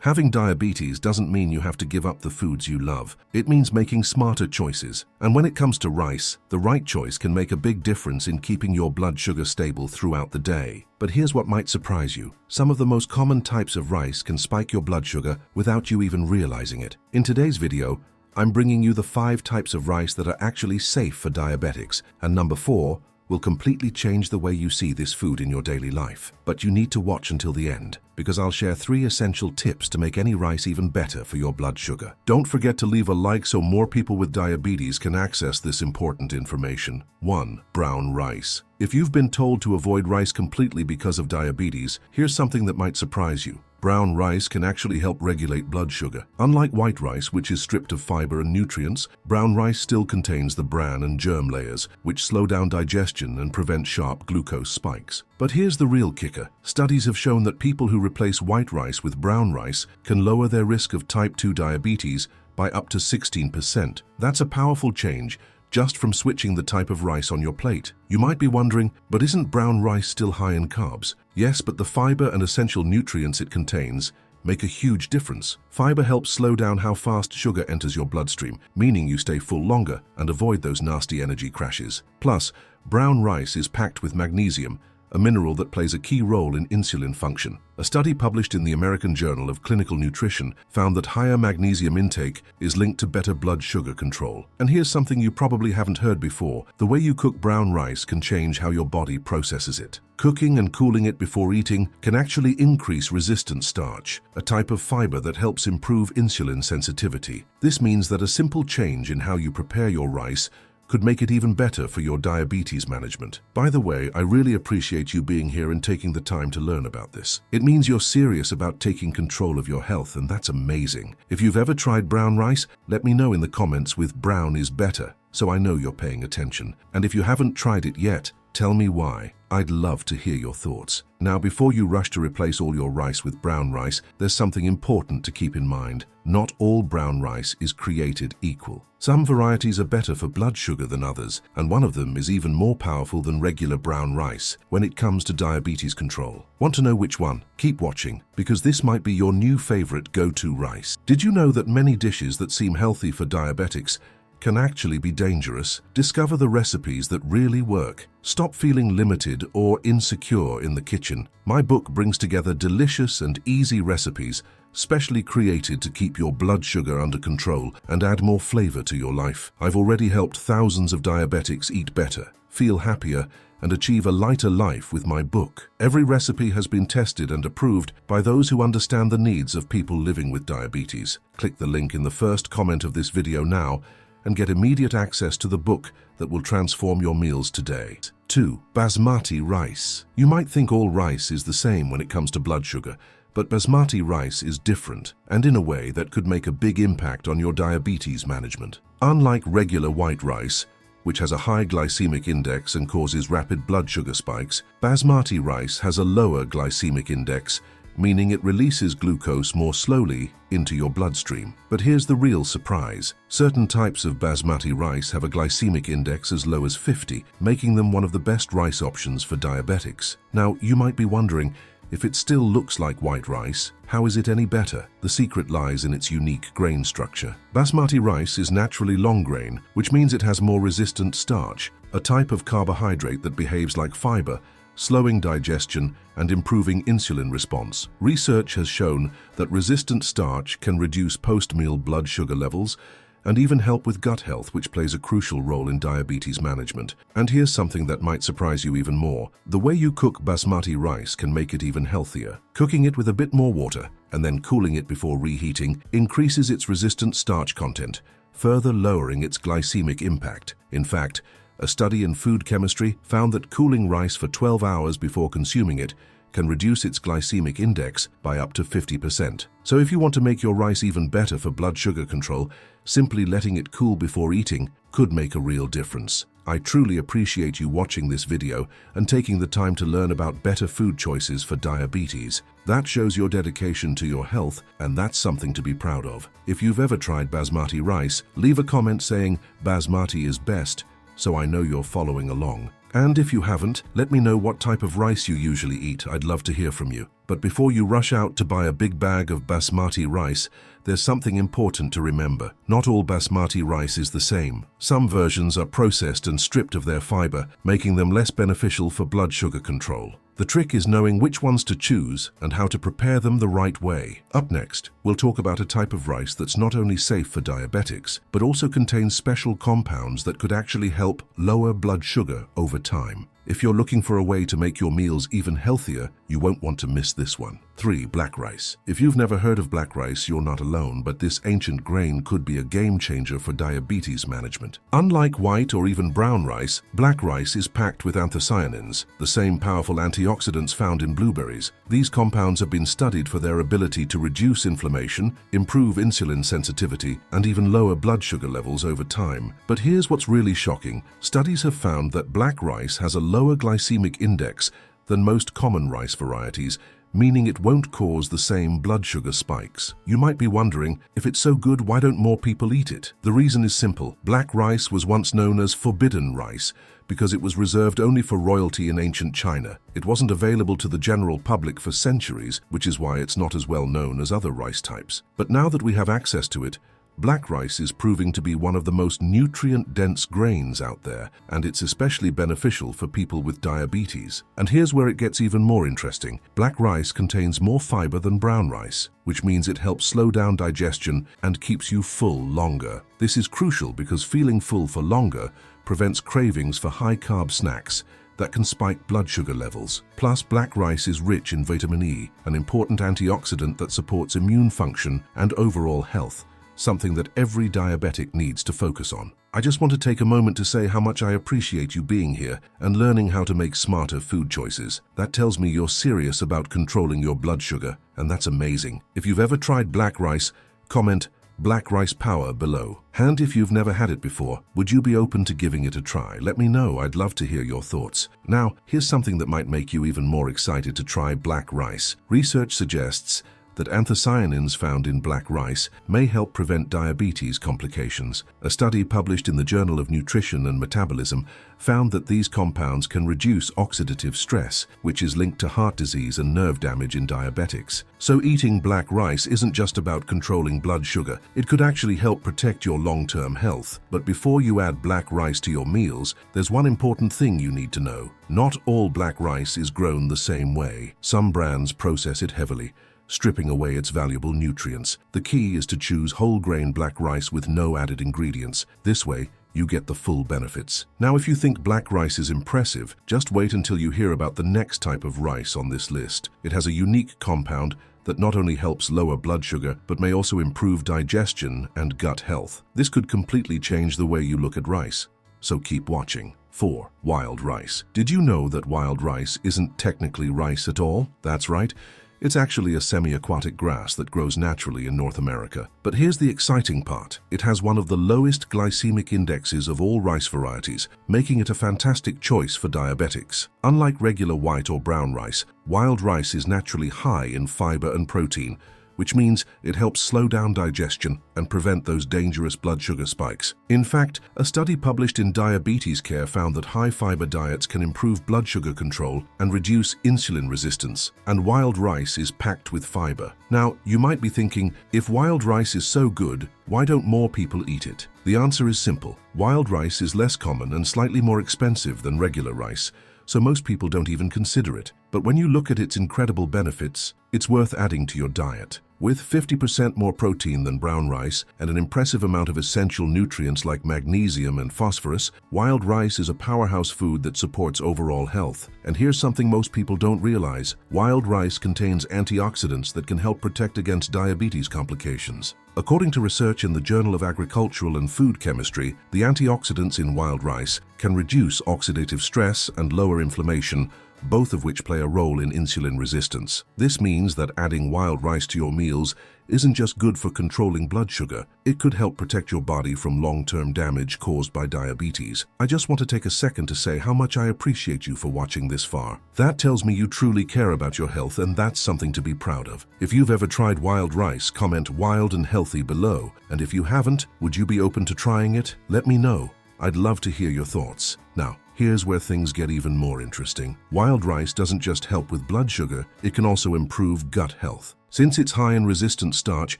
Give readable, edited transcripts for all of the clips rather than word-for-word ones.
Having diabetes doesn't mean you have to give up the foods you love. It means making smarter choices. And when it comes to rice, the right choice can make a big difference in keeping your blood sugar stable throughout the day. But here's what might surprise you. Some of the most common types of rice can spike your blood sugar without you even realizing it. In today's video, I'm bringing you the 5 types of rice that are actually safe for diabetics, and number 4 will completely change the way you see this food in your daily life. But you need to watch until the end, because I'll share 3 essential tips to make any rice even better for your blood sugar. Don't forget to leave a like so more people with diabetes can access this important information. 1. Brown rice. If you've been told to avoid rice completely because of diabetes, here's something that might surprise you. Brown rice can actually help regulate blood sugar. Unlike white rice, which is stripped of fiber and nutrients, brown rice still contains the bran and germ layers, which slow down digestion and prevent sharp glucose spikes. But here's the real kicker. Studies have shown that people who replace white rice with brown rice can lower their risk of type 2 diabetes by up to 16%. That's a powerful change just from switching the type of rice on your plate. You might be wondering, but isn't brown rice still high in carbs? Yes, but the fiber and essential nutrients it contains make a huge difference. Fiber helps slow down how fast sugar enters your bloodstream, meaning you stay full longer and avoid those nasty energy crashes. Plus, brown rice is packed with magnesium, a mineral that plays a key role in insulin function. A study published in the American Journal of Clinical Nutrition found that higher magnesium intake is linked to better blood sugar control. And here's something you probably haven't heard before. The way you cook brown rice can change how your body processes it. Cooking and cooling it before eating can actually increase resistant starch, a type of fiber that helps improve insulin sensitivity. This means that a simple change in how you prepare your rice could make it even better for your diabetes management. By the way, I really appreciate you being here and taking the time to learn about this. It means you're serious about taking control of your health, and that's amazing. If you've ever tried brown rice, let me know in the comments with brown is better, so I know you're paying attention. And if you haven't tried it yet, tell me why. I'd love to hear your thoughts. Now, before you rush to replace all your rice with brown rice, there's something important to keep in mind. Not all brown rice is created equal. Some varieties are better for blood sugar than others, and one of them is even more powerful than regular brown rice when it comes to diabetes control. Want to know which one? Keep watching, because this might be your new favorite go-to rice. Did you know that many dishes that seem healthy for diabetics can actually be dangerous? Discover the recipes that really work. Stop feeling limited or insecure in the kitchen. My book brings together delicious and easy recipes specially created to keep your blood sugar under control and add more flavor to your life. I've already helped thousands of diabetics eat better, feel happier, and achieve a lighter life with my book. Every recipe has been tested and approved by those who understand the needs of people living with diabetes. Click the link in the first comment of this video now and get immediate access to the book that will transform your meals today. 2. Basmati rice. You might think all rice is the same when it comes to blood sugar, but basmati rice is different, and in a way that could make a big impact on your diabetes management. Unlike regular white rice, which has a high glycemic index and causes rapid blood sugar spikes, basmati rice has a lower glycemic index, meaning it releases glucose more slowly into your bloodstream. But here's the real surprise. Certain types of basmati rice have a glycemic index as low as 50, making them one of the best rice options for diabetics. Now, you might be wondering, if it still looks like white rice, how is it any better? The secret lies in its unique grain structure. Basmati rice is naturally long grain, which means it has more resistant starch, a type of carbohydrate that behaves like fiber, slowing digestion and improving insulin response. Research has shown that resistant starch can reduce post-meal blood sugar levels and even help with gut health, which plays a crucial role in diabetes management. And here's something that might surprise you even more. The way you cook basmati rice can make it even healthier. Cooking it with a bit more water and then cooling it before reheating increases its resistant starch content, further lowering its glycemic impact. In fact, a study in food chemistry found that cooling rice for 12 hours before consuming it can reduce its glycemic index by up to 50%. So if you want to make your rice even better for blood sugar control, simply letting it cool before eating could make a real difference. I truly appreciate you watching this video and taking the time to learn about better food choices for diabetes. That shows your dedication to your health, and that's something to be proud of. If you've ever tried basmati rice, leave a comment saying basmati is best, so I know you're following along. And if you haven't, let me know what type of rice you usually eat. I'd love to hear from you. But before you rush out to buy a big bag of basmati rice, there's something important to remember. Not all basmati rice is the same. Some versions are processed and stripped of their fiber, making them less beneficial for blood sugar control. The trick is knowing which ones to choose and how to prepare them the right way. Up next, we'll talk about a type of rice that's not only safe for diabetics, but also contains special compounds that could actually help lower blood sugar over time. If you're looking for a way to make your meals even healthier, you won't want to miss this one. 3. Black rice. If you've never heard of black rice, you're not alone, but this ancient grain could be a game changer for diabetes management. Unlike white or even brown rice, black rice is packed with anthocyanins, the same powerful antioxidants found in blueberries. These compounds have been studied for their ability to reduce inflammation, improve insulin sensitivity, and even lower blood sugar levels over time. But here's what's really shocking. Studies have found that black rice has a lower glycemic index than most common rice varieties, meaning it won't cause the same blood sugar spikes. You might be wondering, if it's so good, why don't more people eat it? The reason is simple. Black rice was once known as forbidden rice because it was reserved only for royalty in ancient China. It wasn't available to the general public for centuries, which is why it's not as well known as other rice types. But now that we have access to it, black rice is proving to be one of the most nutrient-dense grains out there, and it's especially beneficial for people with diabetes. And here's where it gets even more interesting. Black rice contains more fiber than brown rice, which means it helps slow down digestion and keeps you full longer. This is crucial because feeling full for longer prevents cravings for high-carb snacks that can spike blood sugar levels. Plus, black rice is rich in vitamin E, an important antioxidant that supports immune function and overall health, something that every diabetic needs to focus on. I just want to take a moment to say how much I appreciate you being here and learning how to make smarter food choices. That tells me you're serious about controlling your blood sugar, and that's amazing. If you've ever tried black rice, comment Black Rice Power below. And if you've never had it before, would you be open to giving it a try? Let me know, I'd love to hear your thoughts. Now, here's something that might make you even more excited to try black rice. Research suggests that anthocyanins found in black rice may help prevent diabetes complications. A study published in the Journal of Nutrition and Metabolism found that these compounds can reduce oxidative stress, which is linked to heart disease and nerve damage in diabetics. So eating black rice isn't just about controlling blood sugar. It could actually help protect your long-term health. But before you add black rice to your meals, there's one important thing you need to know. Not all black rice is grown the same way. Some brands process it heavily, stripping away its valuable nutrients. The key is to choose whole grain black rice with no added ingredients. This way, you get the full benefits. Now, if you think black rice is impressive, just wait until you hear about the next type of rice on this list. It has a unique compound that not only helps lower blood sugar, but may also improve digestion and gut health. This could completely change the way you look at rice. So keep watching. 4. Wild rice. Did you know that wild rice isn't technically rice at all? That's right. It's actually a semi-aquatic grass that grows naturally in North America. But here's the exciting part. It has one of the lowest glycemic indexes of all rice varieties, making it a fantastic choice for diabetics. Unlike regular white or brown rice, wild rice is naturally high in fiber and protein, which means it helps slow down digestion and prevent those dangerous blood sugar spikes. In fact, a study published in Diabetes Care found that high-fiber diets can improve blood sugar control and reduce insulin resistance, and wild rice is packed with fiber. Now, you might be thinking, if wild rice is so good, why don't more people eat it? The answer is simple. Wild rice is less common and slightly more expensive than regular rice, so most people don't even consider it. But when you look at its incredible benefits, it's worth adding to your diet. With 50% more protein than brown rice and an impressive amount of essential nutrients like magnesium and phosphorus, wild rice is a powerhouse food that supports overall health. And here's something most people don't realize. Wild rice contains antioxidants that can help protect against diabetes complications. According to research in the Journal of Agricultural and Food Chemistry, the antioxidants in wild rice can reduce oxidative stress and lower inflammation, both of which play a role in insulin resistance. This means that adding wild rice to your meals isn't just good for controlling blood sugar, it could help protect your body from long-term damage caused by diabetes. I just want to take a second to say how much I appreciate you for watching this far. That tells me you truly care about your health, and that's something to be proud of. If you've ever tried wild rice, comment wild and healthy below. And if you haven't, would you be open to trying it? Let me know. I'd love to hear your thoughts. Now, here's where things get even more interesting. Wild rice doesn't just help with blood sugar, it can also improve gut health. Since it's high in resistant starch,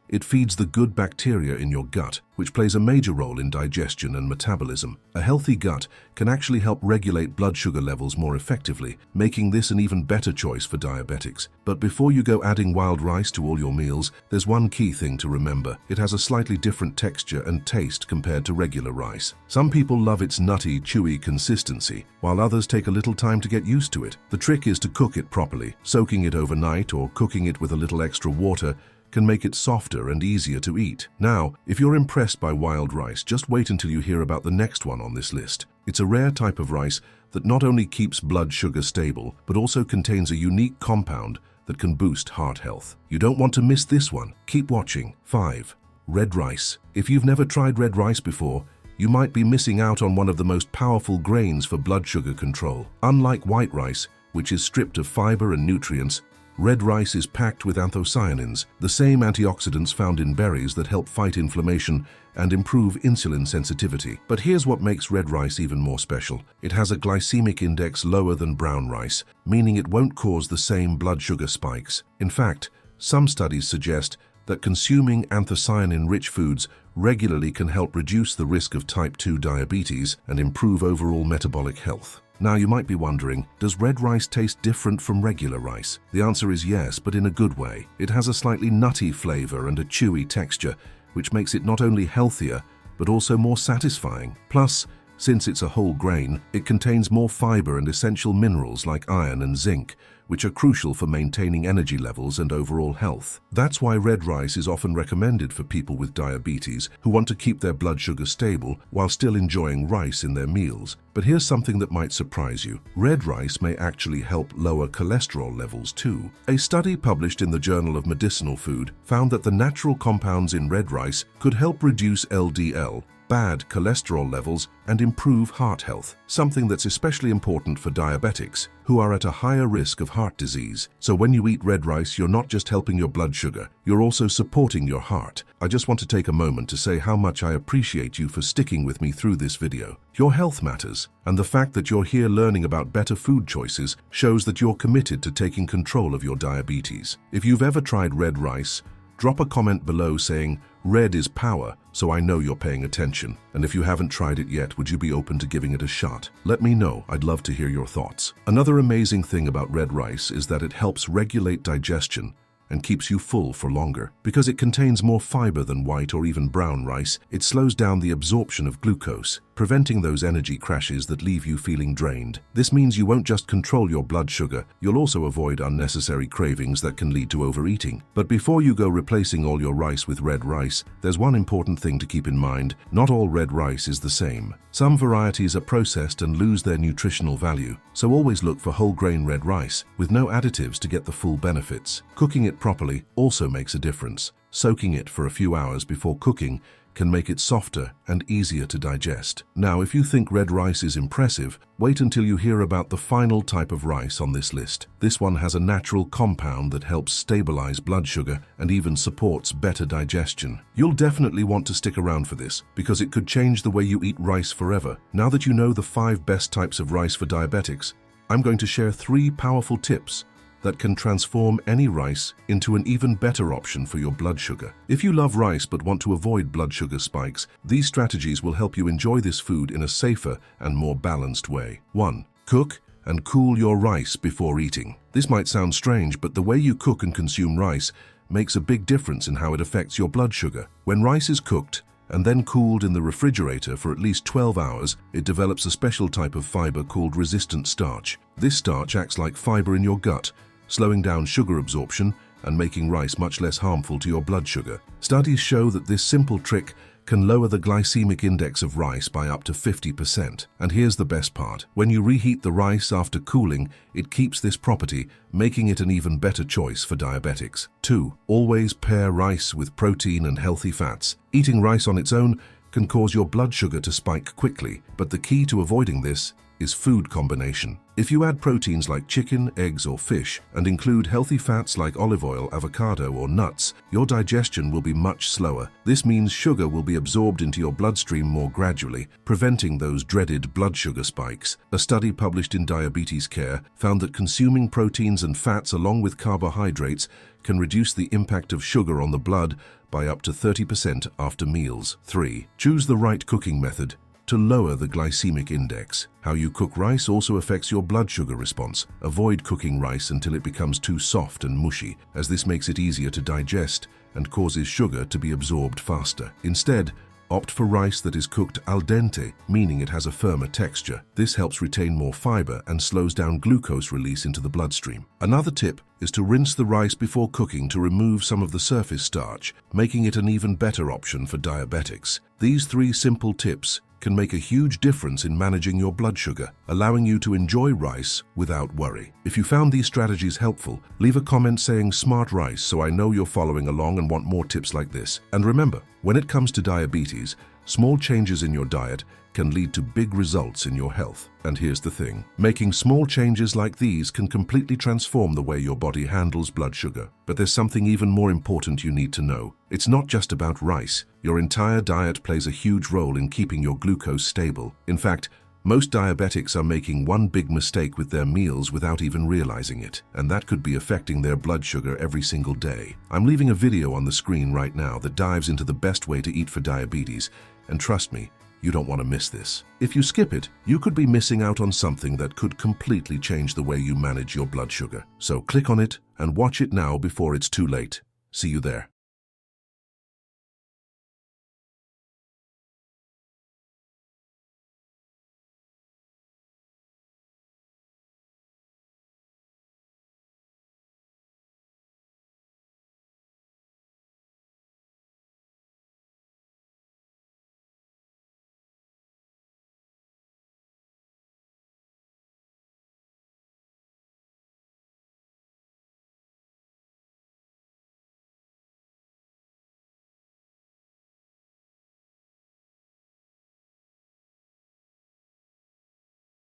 it feeds the good bacteria in your gut, which plays a major role in digestion and metabolism. A healthy gut can actually help regulate blood sugar levels more effectively, making this an even better choice for diabetics. But before you go adding wild rice to all your meals, there's one key thing to remember. It has a slightly different texture and taste compared to regular rice. Some people love its nutty, chewy consistency, while others take a little time to get used to it. The trick is to cook it properly. Soaking it overnight or cooking it with a little extra water can make it softer and easier to eat. Now, if you're impressed by wild rice, just wait until you hear about the next one on this list. It's a rare type of rice that not only keeps blood sugar stable, but also contains a unique compound that can boost heart health. You don't want to miss this one. Keep watching. 5. Red rice. If you've never tried red rice before, you might be missing out on one of the most powerful grains for blood sugar control. Unlike white rice, which is stripped of fiber and nutrients, red rice is packed with anthocyanins, the same antioxidants found in berries that help fight inflammation and improve insulin sensitivity. But here's what makes red rice even more special. It has a glycemic index lower than brown rice, meaning it won't cause the same blood sugar spikes. In fact, some studies suggest that consuming anthocyanin-rich foods regularly can help reduce the risk of type 2 diabetes and improve overall metabolic health. Now you might be wondering, does red rice taste different from regular rice? The answer is yes, but in a good way. It has a slightly nutty flavor and a chewy texture, which makes it not only healthier, but also more satisfying. Plus, since it's a whole grain, it contains more fiber and essential minerals like iron and zinc, which are crucial for maintaining energy levels and overall health. That's why red rice is often recommended for people with diabetes who want to keep their blood sugar stable while still enjoying rice in their meals. But here's something that might surprise you. Red rice may actually help lower cholesterol levels too. A study published in the Journal of Medicinal Food found that the natural compounds in red rice could help reduce LDL, bad cholesterol levels, and improve heart health, something that's especially important for diabetics, who are at a higher risk of heart disease. So when you eat red rice, you're not just helping your blood sugar, you're also supporting your heart. I just want to take a moment to say how much I appreciate you for sticking with me through this video. Your health matters, and the fact that you're here learning about better food choices shows that you're committed to taking control of your diabetes. If you've ever tried red rice, drop a comment below saying, "Red is power," so I know you're paying attention. And if you haven't tried it yet, would you be open to giving it a shot? Let me know. I'd love to hear your thoughts. Another amazing thing about red rice is that it helps regulate digestion and keeps you full for longer. Because it contains more fiber than white or even brown rice, it slows down the absorption of glucose, preventing those energy crashes that leave you feeling drained. This means you won't just control your blood sugar, you'll also avoid unnecessary cravings that can lead to overeating. But before you go replacing all your rice with red rice, there's one important thing to keep in mind. Not all red rice is the same. Some varieties are processed and lose their nutritional value, so always look for whole grain red rice with no additives to get the full benefits. Cooking it properly also makes a difference. Soaking it for a few hours before cooking can make it softer and easier to digest. Now, if you think red rice is impressive, wait until you hear about the final type of rice on this list. This one has a natural compound that helps stabilize blood sugar and even supports better digestion. You'll definitely want to stick around for this, because it could change the way you eat rice forever. Now that you know the 5 best types of rice for diabetics, I'm going to share 3 powerful tips that can transform any rice into an even better option for your blood sugar. If you love rice but want to avoid blood sugar spikes, these strategies will help you enjoy this food in a safer and more balanced way. 1. Cook and cool your rice before eating. This might sound strange, but the way you cook and consume rice makes a big difference in how it affects your blood sugar. When rice is cooked and then cooled in the refrigerator for at least 12 hours, it develops a special type of fiber called resistant starch. This starch acts like fiber in your gut, slowing down sugar absorption and making rice much less harmful to your blood sugar. Studies show that this simple trick can lower the glycemic index of rice by up to 50%. And here's the best part. When you reheat the rice after cooling, it keeps this property, making it an even better choice for diabetics. 2. Always pair rice with protein and healthy fats. Eating rice on its own can cause your blood sugar to spike quickly, but the key to avoiding this is food combination. If you add proteins like chicken, eggs, or fish, and include healthy fats like olive oil, avocado, or nuts, your digestion will be much slower. This means sugar will be absorbed into your bloodstream more gradually, preventing those dreaded blood sugar spikes. A study published in Diabetes Care found that consuming proteins and fats along with carbohydrates can reduce the impact of sugar on the blood by up to 30% after meals. 3. Choose the right cooking method to lower the glycemic index. How you cook rice also affects your blood sugar response. Avoid cooking rice until it becomes too soft and mushy, as this makes it easier to digest and causes sugar to be absorbed faster. Instead, opt for rice that is cooked al dente, meaning it has a firmer texture. This helps retain more fiber and slows down glucose release into the bloodstream. Another tip is to rinse the rice before cooking to remove some of the surface starch, making it an even better option for diabetics. These 3 simple tips can make a huge difference in managing your blood sugar, allowing you to enjoy rice without worry. If you found these strategies helpful, leave a comment saying smart rice so I know you're following along and want more tips like this. And remember, when it comes to diabetes, small changes in your diet can lead to big results in your health. And here's the thing, making small changes like these can completely transform the way your body handles blood sugar. But there's something even more important you need to know. It's not just about rice. Your entire diet plays a huge role in keeping your glucose stable. In fact, most diabetics are making one big mistake with their meals without even realizing it, and that could be affecting their blood sugar every single day. I'm leaving a video on the screen right now that dives into the best way to eat for diabetes, and trust me, you don't want to miss this. If you skip it, you could be missing out on something that could completely change the way you manage your blood sugar. So click on it and watch it now before it's too late. See you there.